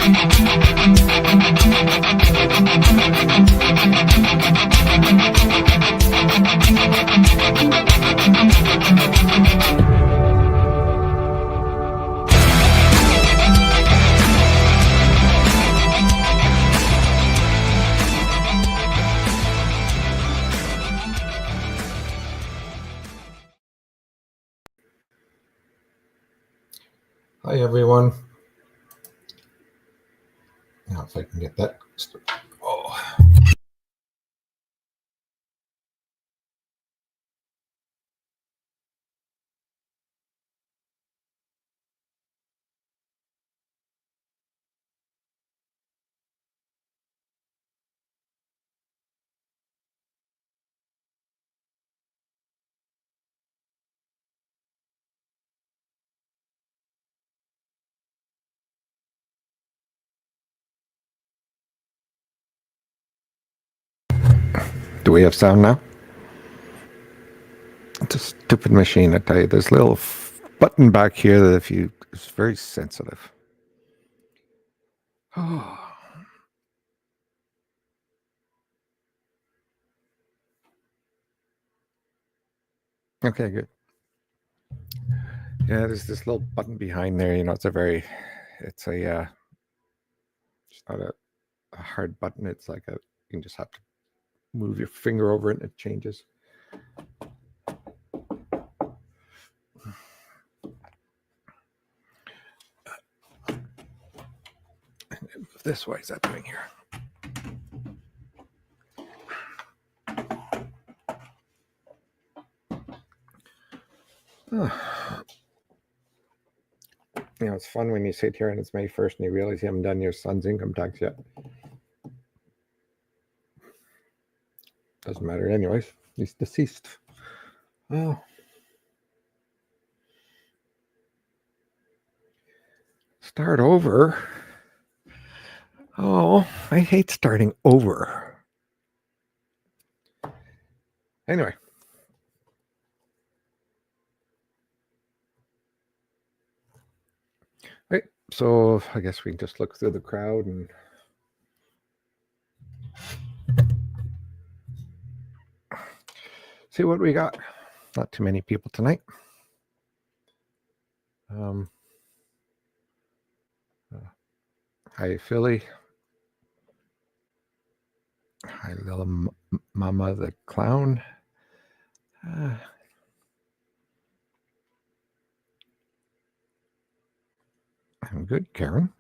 Hi, everyone. Now, if I can get that. Oh. Do we have sound now? It's a stupid machine, I tell you. There's a little button back here that it's very sensitive. Oh. Okay, good. Yeah, there's this little button behind there. It's not a hard button. It's like you can just have to move your finger over it and it changes. This way, is that doing here? It's fun when you sit here and it's May 1st and you realize you haven't done your son's income tax yet. Doesn't matter anyways. He's deceased. Oh. Start over. Oh, I hate starting over. Anyway. Right, so I guess we can just look through the crowd and see what we got. Not too many people tonight. Hi, Philly. Hi, little Mama the Clown. I'm good, Karen.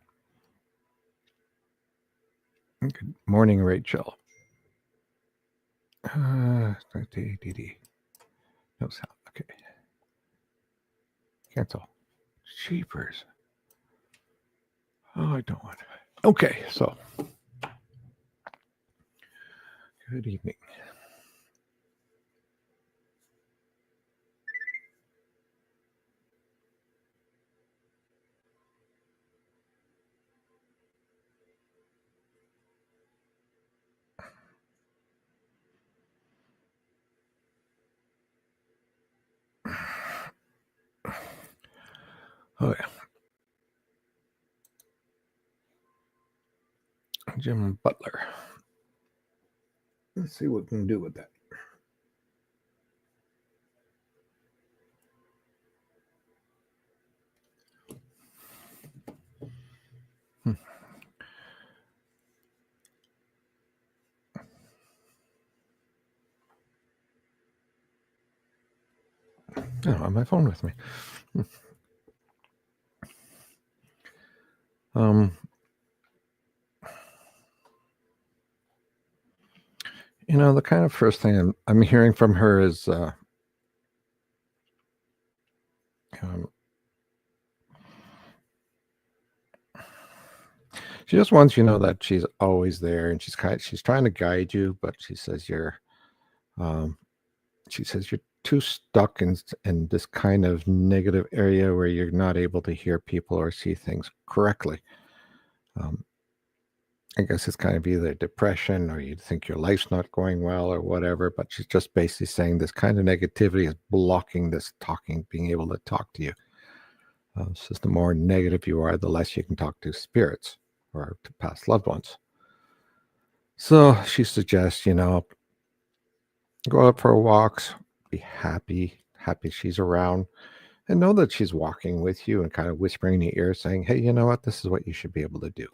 Good morning, Rachel. No sound. Okay. Cancel. Cheapers. Oh, I don't want to. Okay, so. Good evening. Oh, yeah. Jim Butler. Let's see what we can do with that. I don't have my phone with me. The kind of first thing I'm hearing from her is she just wants you to know that she's always there, and she's trying to guide you, but she says you're too stuck in this kind of negative area where you're not able to hear people or see things correctly. I guess it's kind of either depression or you think your life's not going well or whatever, but she's just basically saying this kind of negativity is blocking this being able to talk to you. So the more negative you are, the less you can talk to spirits. or to past loved ones. So she suggests, go out for walks, be happy she's around, and know that she's walking with you and kind of whispering in your ear saying, hey, you know what? This is what you should be able to do.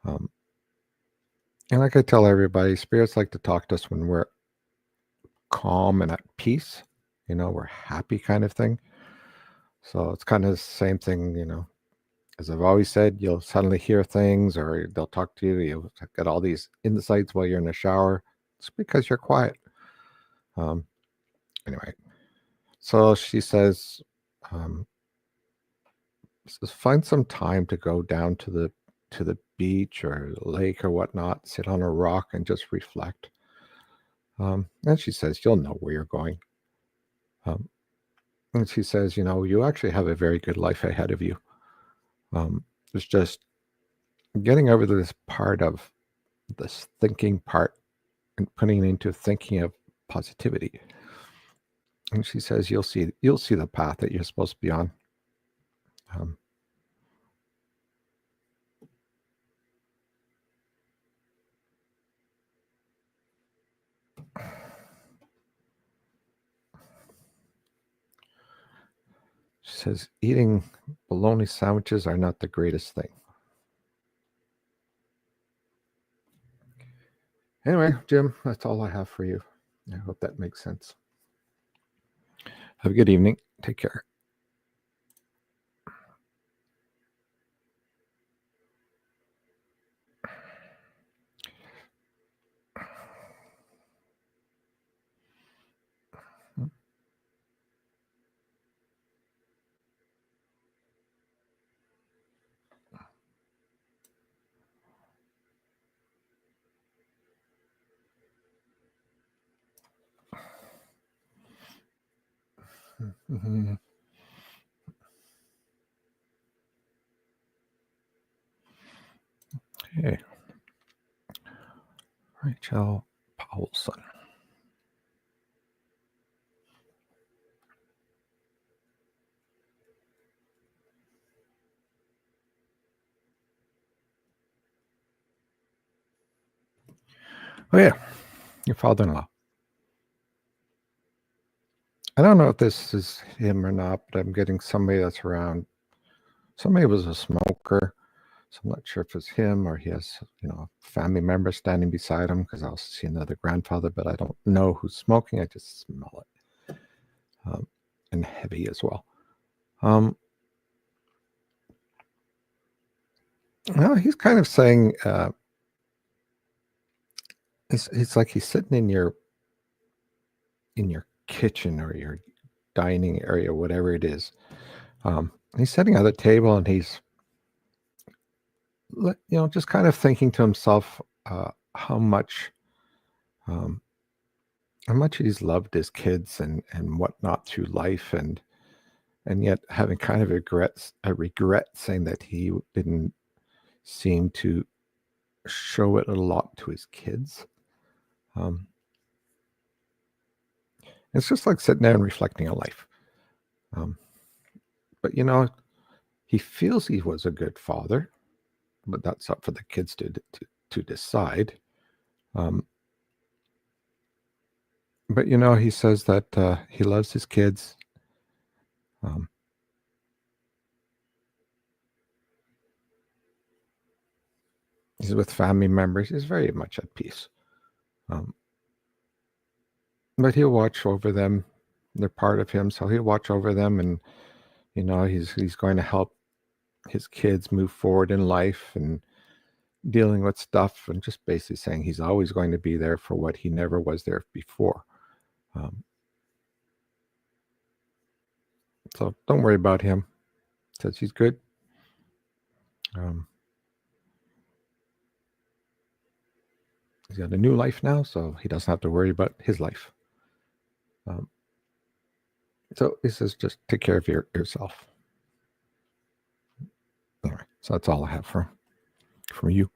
Um, and like I tell everybody, spirits like to talk to us when we're calm and at peace, we're happy kind of thing. So it's kind of the same thing, as I've always said, you'll suddenly hear things or they'll talk to you. You'll get all these insights while you're in the shower. It's because you're quiet. Um, anyway, so she says, find some time to go down to the beach or lake or whatnot, sit on a rock and just reflect. And she says, you'll know where you're going. And she says, you actually have a very good life ahead of you. It's just getting over this part of this thinking part and putting it into thinking of positivity. And she says, you'll see the path that you're supposed to be on. She says, eating bologna sandwiches are not the greatest thing. Anyway, Jim, that's all I have for you. I hope that makes sense. Have a good evening. Take care. Mm-hmm. Hey, Rachel Paulson. Oh yeah, your father-in-law. I don't know if this is him or not, but I'm getting somebody that's around. Somebody was a smoker, so I'm not sure if it's him or he has, a family member standing beside him because I also see another grandfather, but I don't know who's smoking. I just smell it. And heavy as well. Well, he's kind of saying, it's like he's sitting in your kitchen or your dining area, whatever it is. He's sitting at the table and he's, just kind of thinking to himself how much he's loved his kids and whatnot through life, and yet having kind of a regret saying that he didn't seem to show it a lot to his kids. It's just like sitting there and reflecting on life. But he feels he was a good father, but that's up for the kids to decide. But he says that he loves his kids. He's with family members. He's very much at peace. But he'll watch over them. They're part of him, so he'll watch over them, and he's going to help his kids move forward in life and dealing with stuff, and just basically saying he's always going to be there for what he never was there before. So don't worry about him. Says he's good. He's got a new life now, so he doesn't have to worry about his life. So he says, just take care of yourself. All right. So that's all I have from you.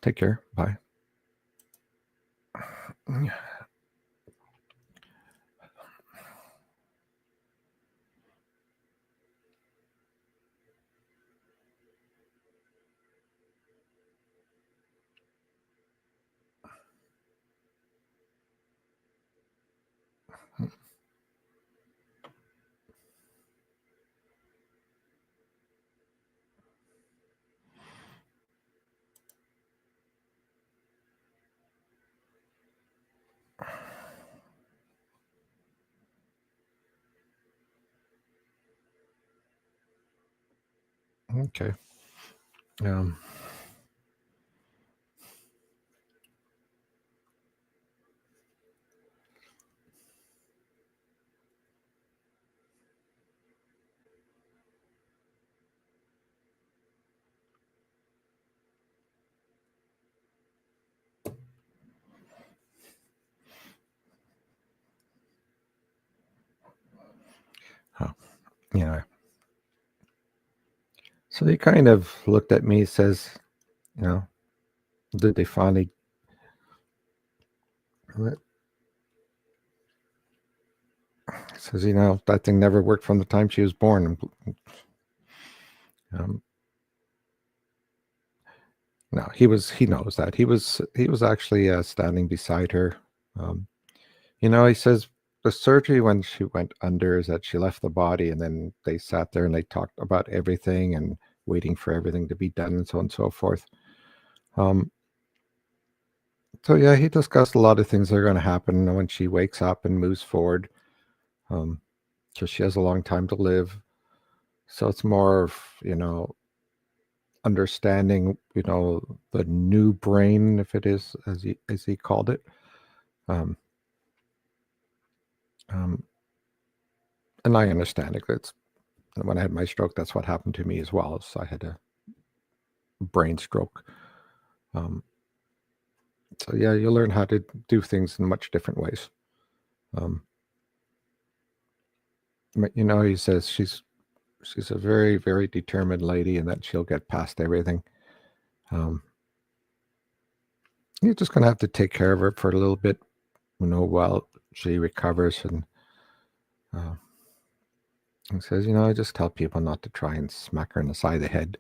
Take care. Bye. Okay. Um, oh, you know, so he kind of looked at me, says, you know, did they finally, says, you know, that thing never worked from the time she was born. Um, no, he knows that. He was actually standing beside her. Um, you know, he says the surgery when she went under is that she left the body and then they sat there and they talked about everything and waiting for everything to be done and so on and so forth. Um, so yeah, he discussed a lot of things that are going to happen when she wakes up and moves forward. Because she has a long time to live. So it's more of, understanding, the new brain, if it is, as he called it. Um, um, and I understand it. It's when I had my stroke, that's what happened to me as well. So I had a brain stroke. Um, so yeah, you learn how to do things in much different ways. Um, but, he says she's a very, very determined lady, and that she'll get past everything. Um, you're just gonna have to take care of her for a little bit, while she recovers. And he says, I just tell people not to try and smack her in the side of the head.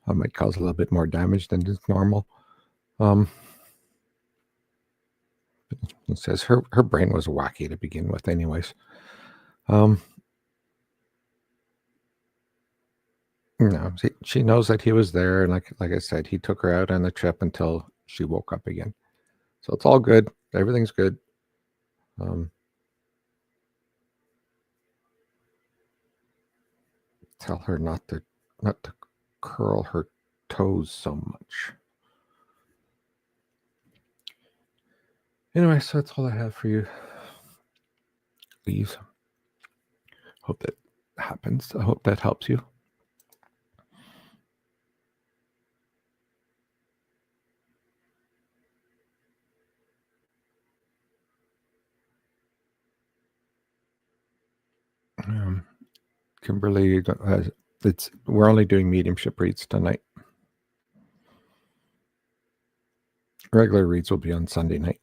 I might cause a little bit more damage than is normal. He says her brain was wacky to begin with, anyways. She knows that he was there, and like I said, he took her out on the trip until she woke up again. So it's all good. Everything's good. Tell her not to curl her toes so much. Anyway, so that's all I have for you. Please. Hope that happens. I hope that helps you. Kimberly, we're only doing mediumship reads tonight. Regular reads will be on Sunday night.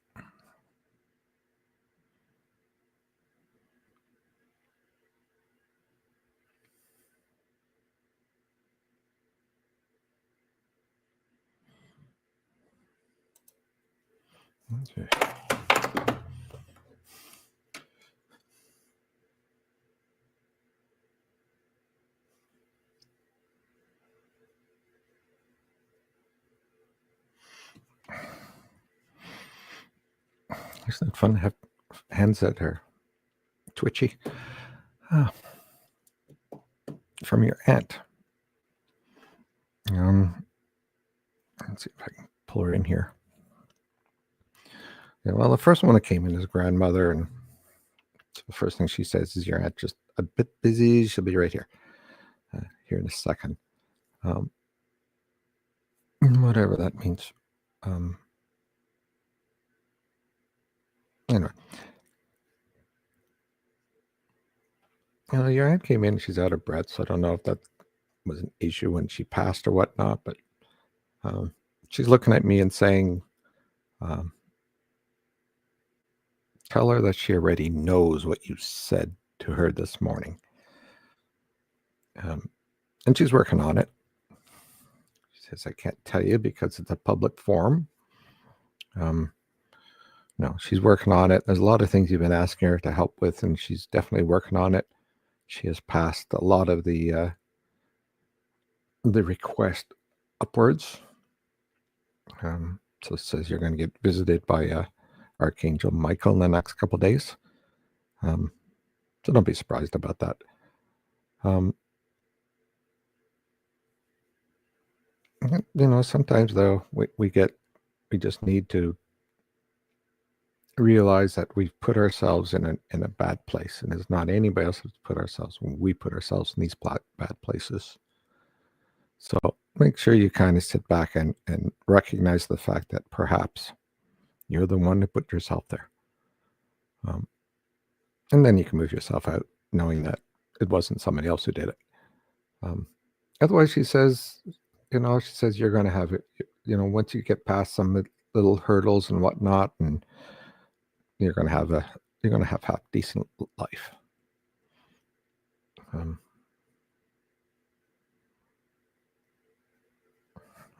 Okay. Isn't it fun to have hands that are twitchy? From your aunt. Let's see if I can pull her in here. Yeah, well, the first one that came in is grandmother, and the first thing she says is, "Your aunt just a bit busy. She'll be right here. Here in a second." Whatever that means. Anyway, your aunt came in. She's out of breath, so I don't know if that was an issue when she passed or whatnot. But she's looking at me and saying, "Tell her that she already knows what you said to her this morning." And she's working on it. She says, "I can't tell you because it's a public forum." No, she's working on it. There's a lot of things you've been asking her to help with, and she's definitely working on it. She has passed a lot of the request upwards. So it says you're going to get visited by Archangel Michael in the next couple of days. So don't be surprised about that. Sometimes though we just need to realize that we've put ourselves in a bad place, and it's not anybody else who's put ourselves. We put ourselves in these bad places. So make sure you kind of sit back and recognize the fact that perhaps you're the one who put yourself there. And then you can move yourself out knowing that it wasn't somebody else who did it. Otherwise, she says you're going to have it, once you get past some little hurdles and whatnot, and you're going to have a decent life.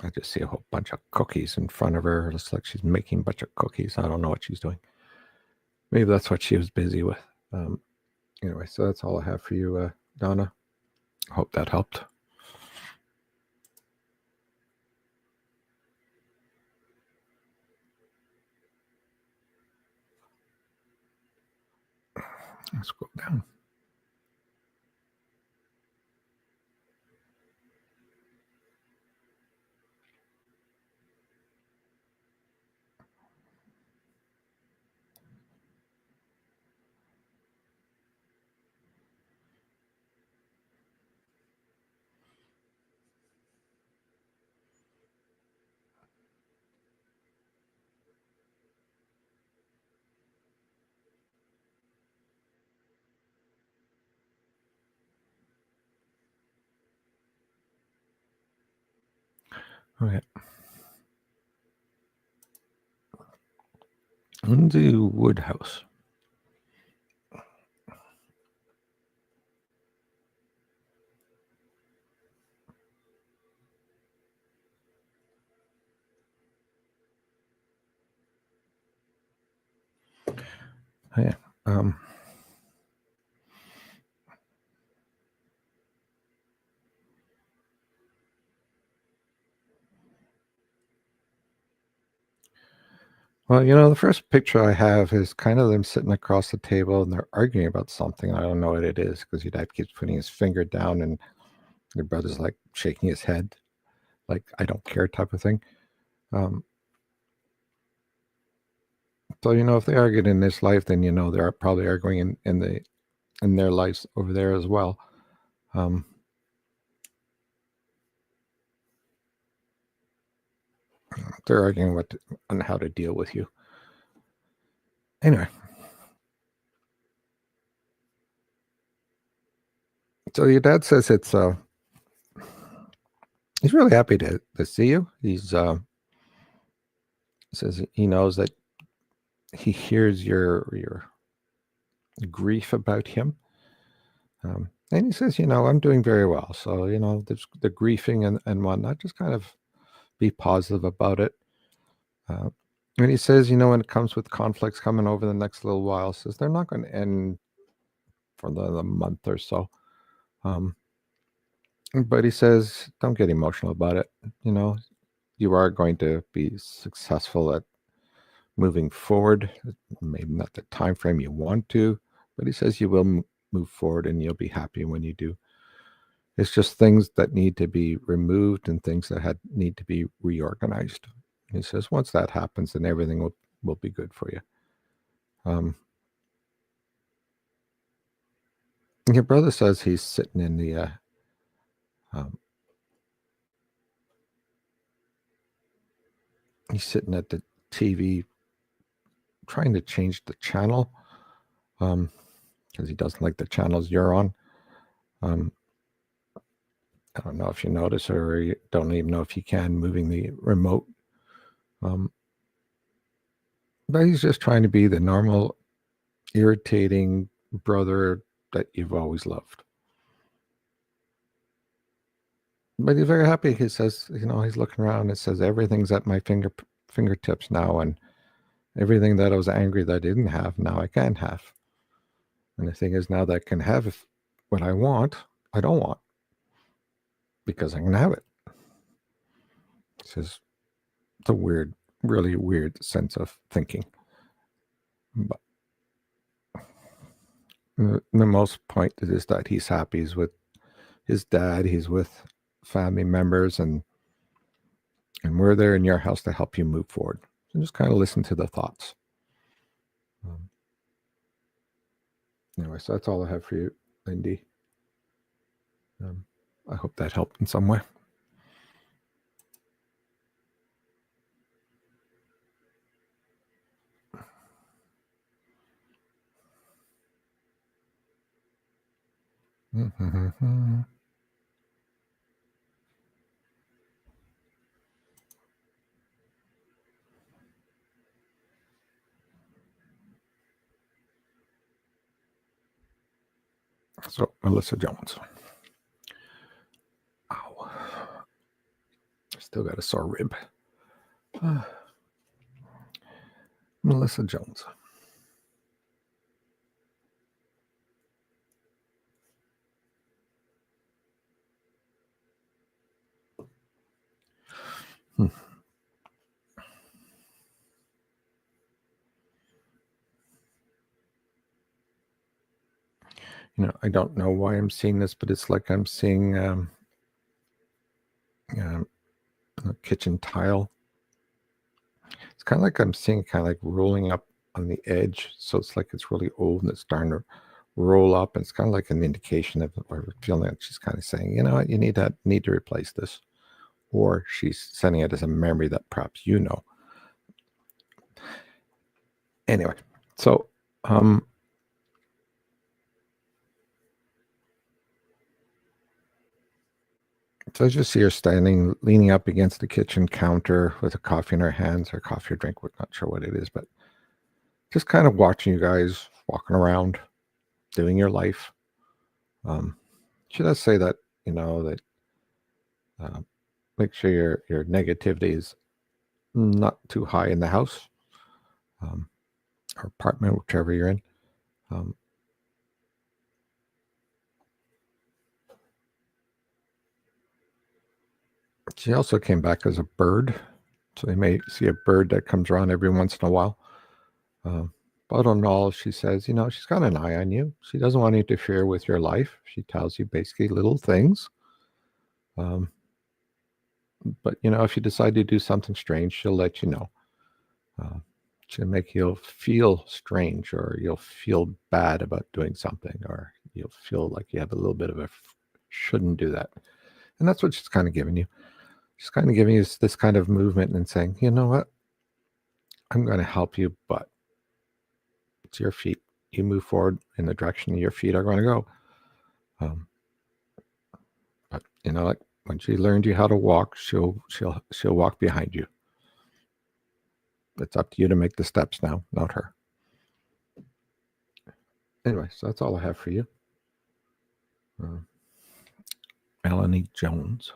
I just see a whole bunch of cookies in front of her. It looks like she's making a bunch of cookies. I don't know what she's doing. Maybe that's what she was busy with. Anyway, so that's all I have for you, Donna. Hope that helped. Let's go down. Okay. Lindsay Woodhouse. Yeah. Well, the first picture I have is kind of them sitting across the table and they're arguing about something. I don't know what it is because your dad keeps putting his finger down and your brother's like shaking his head, like I don't care type of thing. So if they argued in this life, then they're probably arguing in their lives over there as well. They're arguing on how to deal with you. Anyway, so your dad says he's really happy to see you. He's says he knows that he hears your grief about him. And he says, I'm doing very well. So, there's the grieving and whatnot, just kind of be positive about it. And he says, when it comes with conflicts coming over the next little while, says they're not going to end for the month or so. But he says, don't get emotional about it. You are going to be successful at moving forward. Maybe not the time frame you want to, but he says you will move forward and you'll be happy when you do. It's just things that need to be removed and things that need to be reorganized. And he says once that happens, then everything will be good for you. Your brother says he's sitting in the he's sitting at the TV trying to change the channel because he doesn't like the channels you're on. I don't know if you notice, or you don't even know if you can, moving the remote. But he's just trying to be the normal, irritating brother that you've always loved. But he's very happy. He says, he's looking around and says, everything's at my fingertips now. And everything that I was angry that I didn't have, now I can have. And the thing is, now that I can have what I want, I don't want. Because I can have it. He says, it's a weird, really weird sense of thinking. But the most point is that he's happy. He's with his dad. He's with family members, and And we're there in your house to help you move forward. So just kind of listen to the thoughts. Anyway, so that's all I have for you, Lindy. I hope that helped in some way. So, Melissa Jones. Ow. Still got a sore rib. Melissa Jones. I don't know why I'm seeing this, but it's like I'm seeing a kitchen tile. It's kind of like I'm seeing kind of like rolling up on the edge. So it's like it's really old and it's starting to roll up. And it's kind of like an indication of, or feeling like she's kind of saying, you know what, you need to replace this. Or she's sending it as a memory that perhaps you know. Anyway, so so I just see her standing, leaning up against the kitchen counter with a coffee in her hands, or coffee or drink. We're not sure what it is, but just kind of watching you guys walking around, doing your life. Should I say that, that make sure your negativity is not too high in the house or apartment, whichever you're in. She also came back as a bird. So you may see a bird that comes around every once in a while. But on all, she says, she's got an eye on you. She doesn't want to interfere with your life. She tells you basically little things. But, if you decide to do something strange, she'll let you know. She'll make you feel strange, or you'll feel bad about doing something, or you'll feel like you have a little bit of a shouldn't do that. And that's what she's kind of giving you. She's kind of giving you this kind of movement and saying, you know what? I'm going to help you, but it's your feet. You move forward in the direction your feet are going to go. But like when she learned you how to walk, she'll walk behind you. It's up to you to make the steps now, not her. Anyway, so that's all I have for you. Melanie Jones.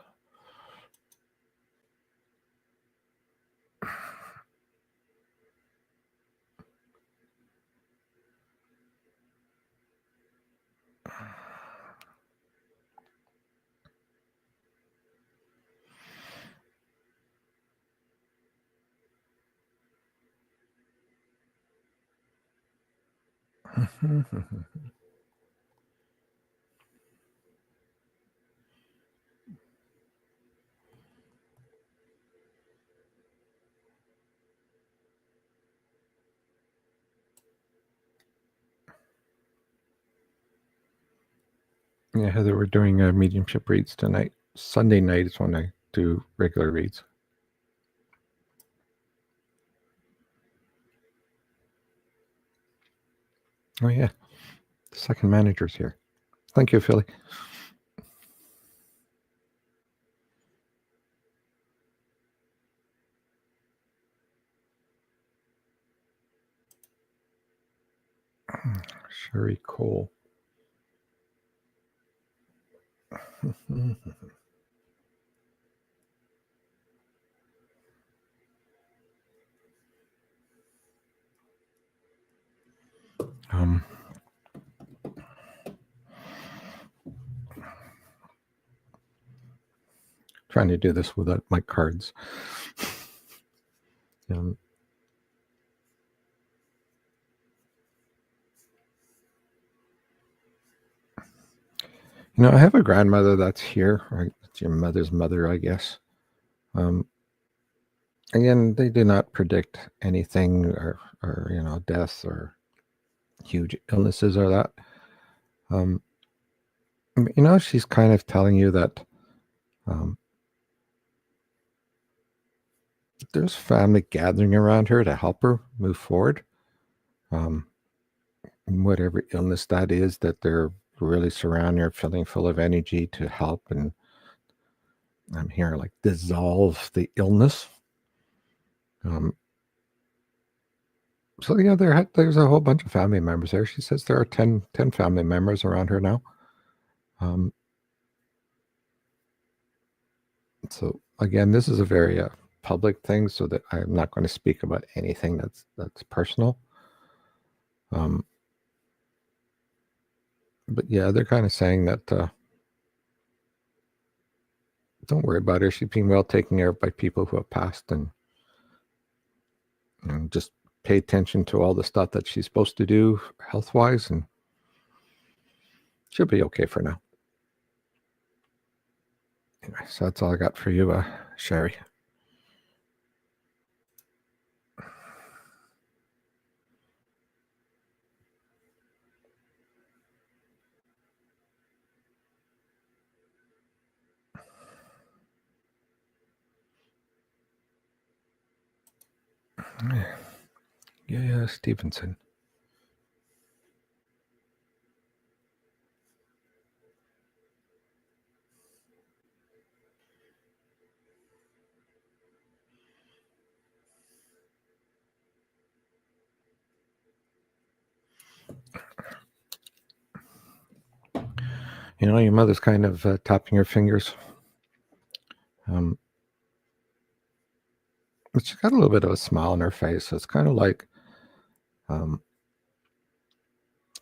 Yeah, Heather, we're doing mediumship reads tonight. Sunday night is when I do regular reads. Oh, yeah. The second manager's here. Thank you, Philly. Sherry Cole. Trying to do this without my cards. I have a grandmother that's here, right? It's your mother's mother, I guess. Again, they do not predict anything or deaths or huge illnesses or that. She's kind of telling you that um, there's family gathering around her to help her move forward. Um, whatever illness that is, that they're really surrounding her, feeling full of energy to help. And I'm hearing like dissolve the illness. So yeah, there's a whole bunch of family members there. She says there are 10 family members around her now. Um, so again, this is a very public thing, so that I'm not going to speak about anything that's personal. But yeah, they're kind of saying that don't worry about her. She's being well taken care of by people who have passed, and just pay attention to all the stuff that she's supposed to do health-wise, and she'll be okay for now. Anyway, so that's all I got for you, Sherry. Yeah, Stevenson. Your mother's kind of tapping her fingers. But she's got a little bit of a smile on her face. So it's kind of like, I'm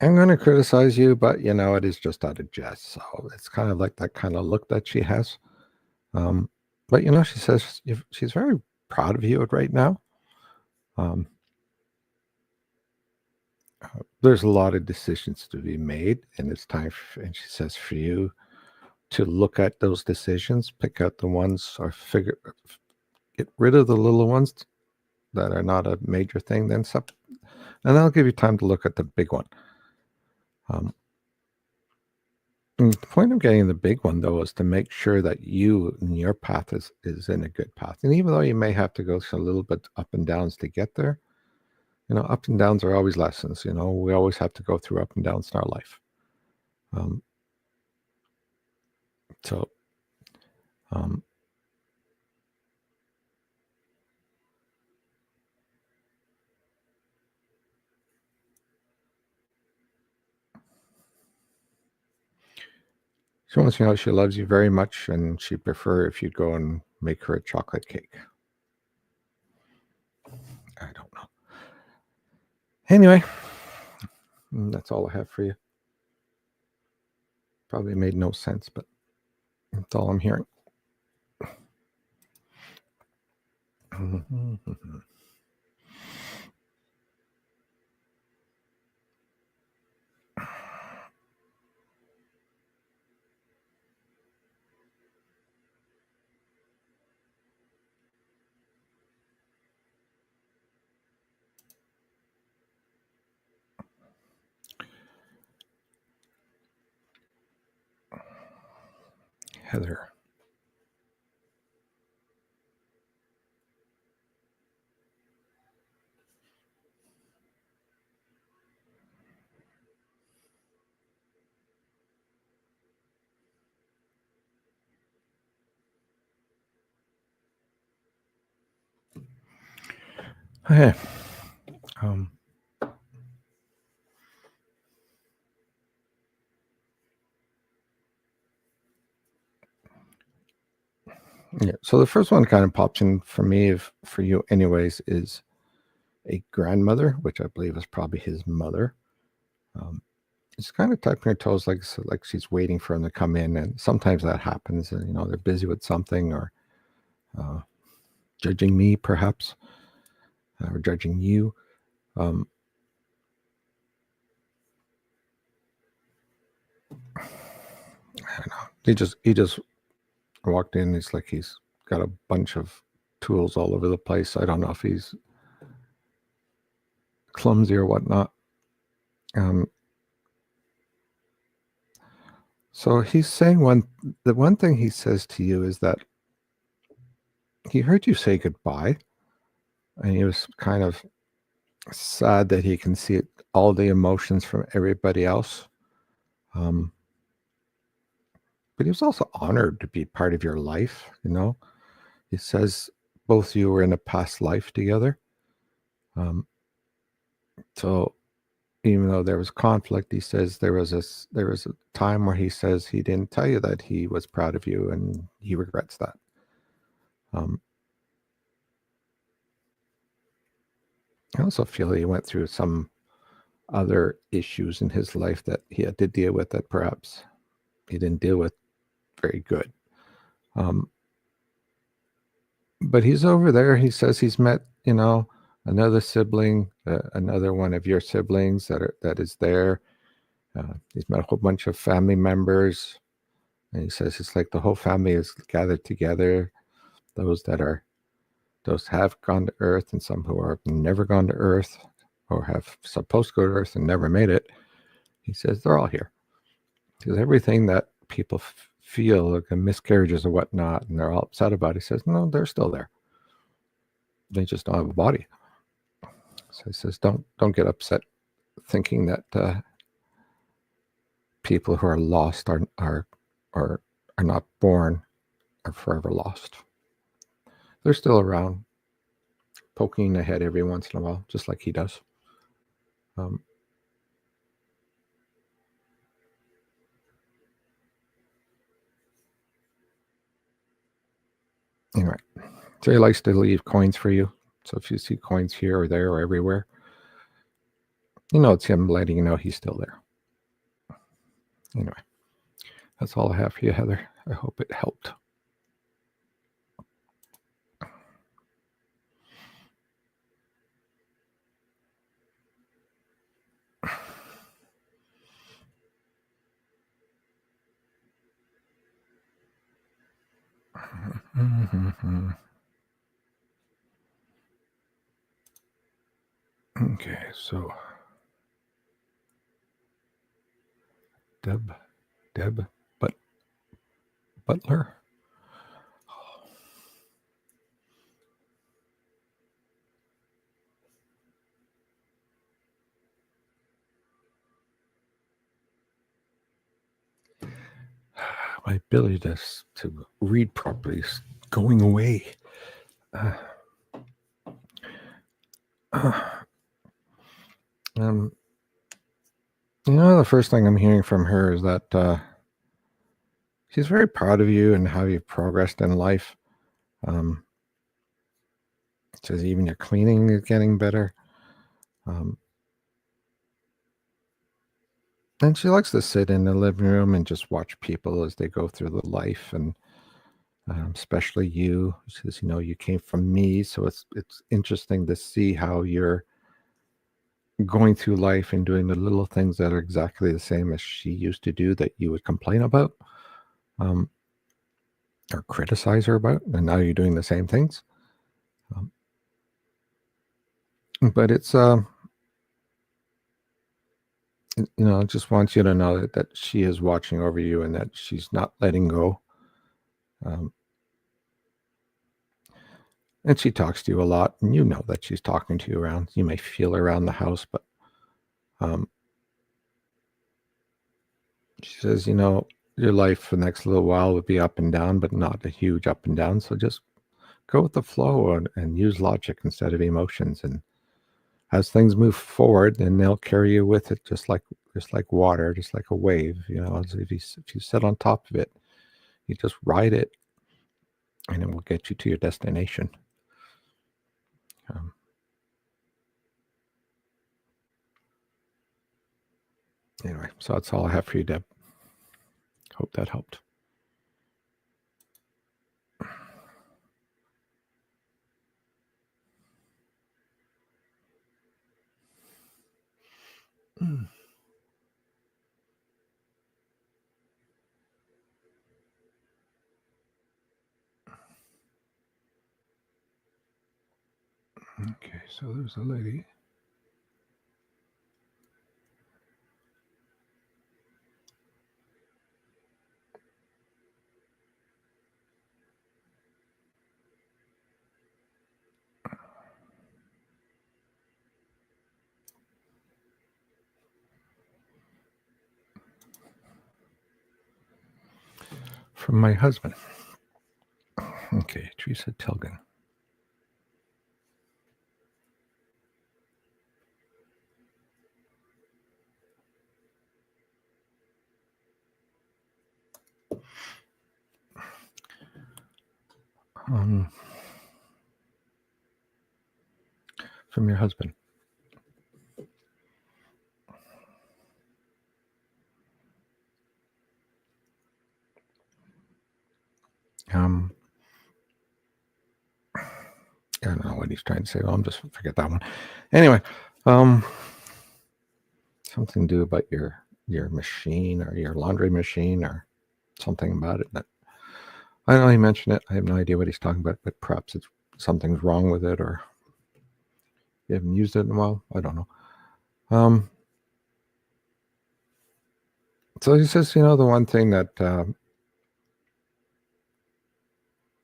going to criticize you, but it is just out of jest. So it's kind of like that kind of look that she has. But she says she's very proud of you right now. There's a lot of decisions to be made, and it's time and she says for you to look at those decisions, pick out the ones, or get rid of the little ones that are not a major thing, then and I'll give you time to look at the big one. The point of getting the big one, though, is to make sure that you and your path is in a good path. And even though you may have to go through a little bit up and downs to get there, up and downs are always lessons. We always have to go through up and downs in our life. So, she wants to know she loves you very much, and she'd prefer if you'd go and make her a chocolate cake. I don't know. Anyway, that's all I have for you. Probably made no sense, but that's all I'm hearing. Heather. Okay. Yeah. So the first one kind of pops in for me, for you, anyways, is a grandmother, which I believe is probably his mother. She's kind of typing her toes, like she's waiting for him to come in, and sometimes that happens. And they're busy with something, or judging me, perhaps, or judging you. I don't know. He just walked in. It's like he's got a bunch of tools all over the place. I don't know if he's clumsy or whatnot. So he's saying the one thing he says to you is that he heard you say goodbye, and he was kind of sad that he can see all the emotions from everybody else. But he was also honored to be part of your life. He says both of you were in a past life together. So even though there was conflict, he says there was a time where he says he didn't tell you that he was proud of you, and he regrets that. I also feel he went through some other issues in his life that he had to deal with that perhaps he didn't deal with very good. But he's over there. He says he's met, another sibling, another one of your siblings that is there. He's met a whole bunch of family members, and he says it's like the whole family is gathered together. Those have gone to Earth, and some who are never gone to Earth, or have supposed to go to Earth and never made it. He says they're all here, because everything that people feel like miscarriages or whatnot, and they're all upset about, he says no, they're still there. They just don't have a body. So he says don't get upset thinking that people who are lost are not born, are forever lost. They're still around, poking ahead every once in a while, just like he does. Anyway, so he likes to leave coins for you. So if you see coins here or there or everywhere, it's him letting you know he's still there. Anyway, that's all I have for you, Heather. I hope it helped. Okay, so Deb Butler. My ability to read properly is going away. The first thing I'm hearing from her is that she's very proud of you and how you've progressed in life. Says even your cleaning is getting better. And she likes to sit in the living room and just watch people as they go through the life, and especially you. She says, you came from me, so it's interesting to see how you're going through life and doing the little things that are exactly the same as she used to do that you would complain about, or criticize her about, and now you're doing the same things. But it's I just want you to know that she is watching over you and that she's not letting go. And she talks to you a lot, and you know that she's talking to you around. You may feel her around the house, but she says, your life for the next little while would be up and down, but not a huge up and down. So just go with the flow and use logic instead of emotions. And as things move forward, then they'll carry you with it, just like water, just like a wave. As if you sit on top of it, you just ride it, and it will get you to your destination. Anyway, so that's all I have for you, Deb. Hope that helped. Okay, so there's a lady. From my husband. Okay, Teresa Tilgan. From your husband. I don't know what he's trying to say. Well, I'm just forget that one. Anyway, something to do about your machine or your laundry machine or something about it. That I know he mentioned it. I have no idea what he's talking about, but perhaps it's something's wrong with it or you haven't used it in a while. I don't know. So he says, the one thing that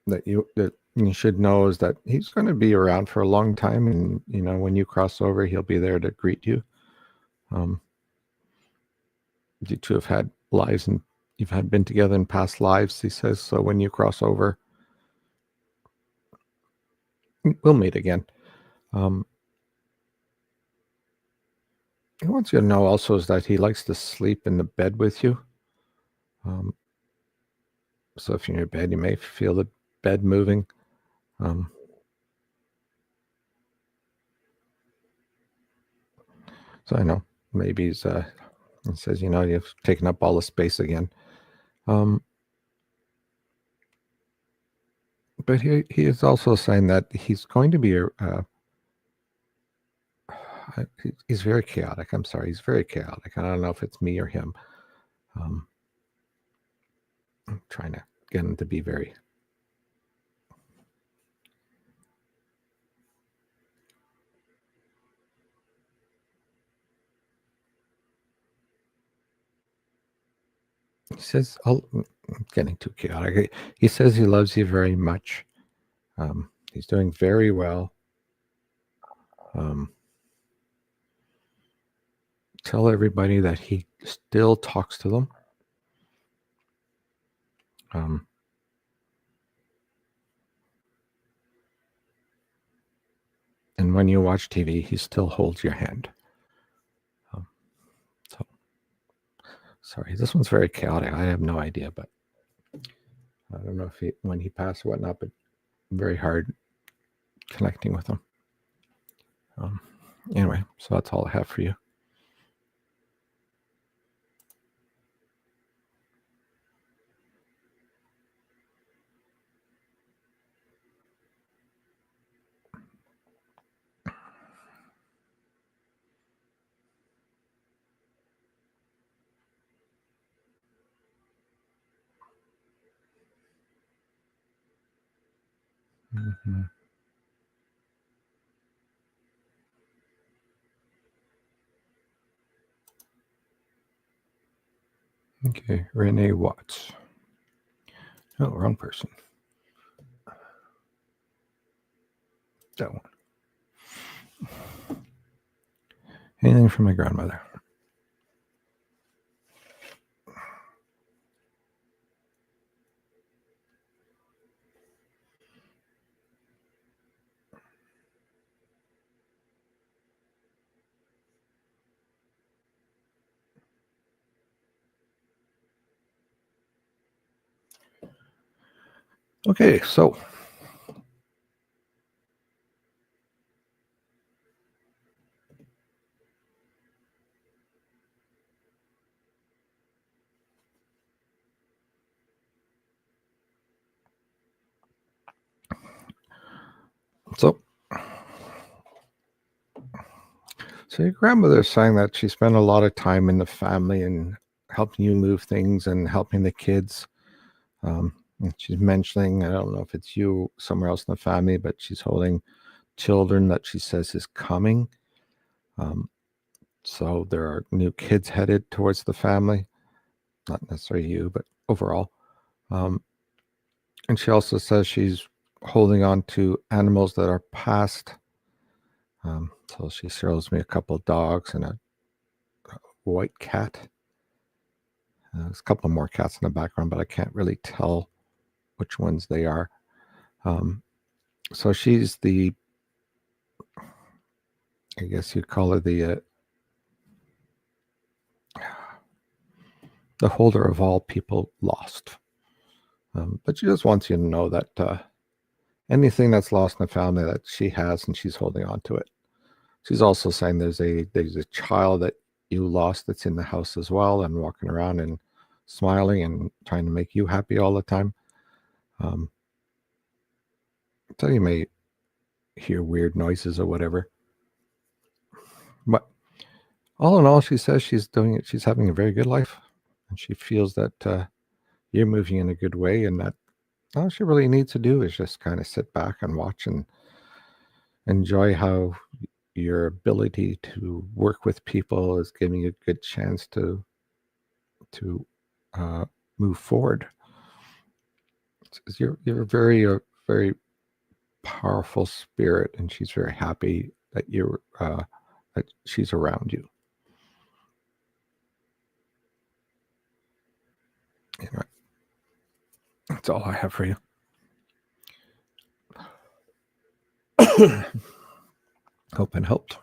that you should know is that he's going to be around for a long time, and when you cross over, he'll be there to greet you. You two have had lives and you've had been together in past lives, he says. So when you cross over, we'll meet again. He wants you to know also is that he likes to sleep in the bed with you. So if you're in your bed, you may feel the bed moving. So I know maybe he says, you've taken up all the space again. But he is also saying that he's going to be he's very chaotic. I'm sorry, he's very chaotic. I don't know if it's me or him. I'm trying to get him to be very. He says, I'm getting too chaotic. He says he loves you very much. He's doing very well. Tell everybody that he still talks to them. And when you watch TV, he still holds your hand. So, sorry, this one's very chaotic. I have no idea, but I don't know if when he passed or whatnot, but very hard connecting with him. Anyway, so that's all I have for you. Mm-hmm. Okay, Renee Watts. Oh, wrong person. That one. Anything from my grandmother. Okay, so your grandmother is saying that she spent a lot of time in the family and helping you move things and helping the kids. And she's mentioning, I don't know if it's you somewhere else in the family, but she's holding children that she says is coming. So there are new kids headed towards the family, not necessarily you, but overall. And she also says she's holding on to animals that are past. So she shows me a couple of dogs and a white cat. There's a couple more cats in the background, but I can't really tell which ones they are. So she's I guess you'd call her the holder of all people lost. But she just wants you to know that anything that's lost in the family that she has, and she's holding on to it. She's also saying there's a child that you lost that's in the house as well and walking around and smiling and trying to make you happy all the time. So you may hear weird noises or whatever. But all in all, she says she's doing it. She's having a very good life, and she feels that you're moving in a good way, and that all she really needs to do is just kind of sit back and watch and enjoy how your ability to work with people is giving you a good chance to move forward. You're very powerful spirit, and she's very happy that that she's around you. Anyway, that's all I have for you. Hope it helped.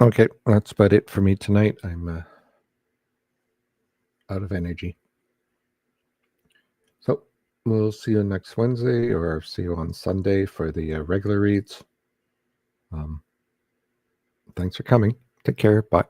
Okay, that's about it for me tonight. I'm out of energy. So we'll see you next Wednesday, or see you on Sunday for the regular reads. Thanks for coming. Take care. Bye.